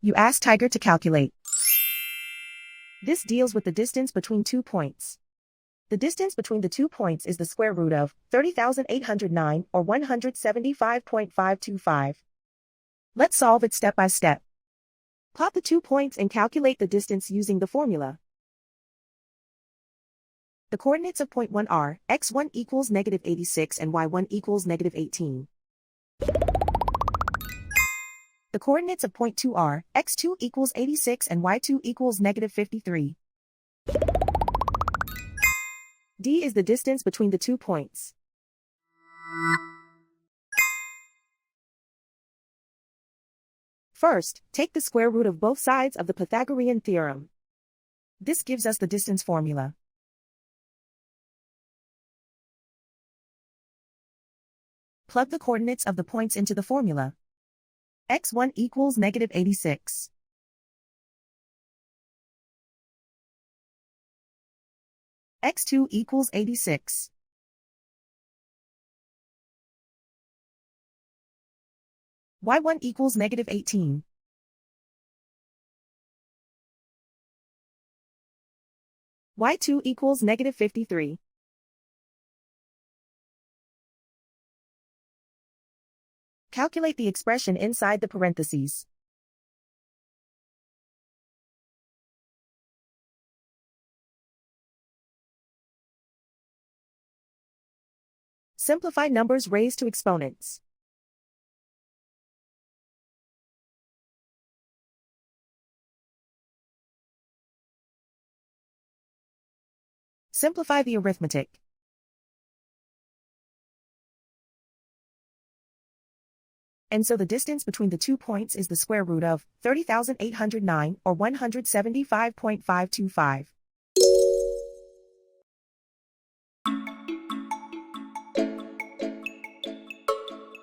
You ask Tiger to calculate. This deals with the distance between 2 points. The distance between the 2 points is the square root of 30,809 or 175.525. Let's solve it step by step. Plot the 2 points and calculate the distance using the formula. The coordinates of point 1 are x1 equals -86 and y1 equals -18. The coordinates of point 2 are x2 equals 86 and y2 equals -53. D is the distance between the 2 points. First, take the square root of both sides of the Pythagorean theorem. This gives us the distance formula. Plug the coordinates of the points into the formula. x1 equals -86. x2 equals 86. y1 equals -18. y2 equals -53. Calculate the expression inside the parentheses. Simplify numbers raised to exponents. Simplify the arithmetic. And so the distance between the 2 points is the square root of 30,809 or 175.525.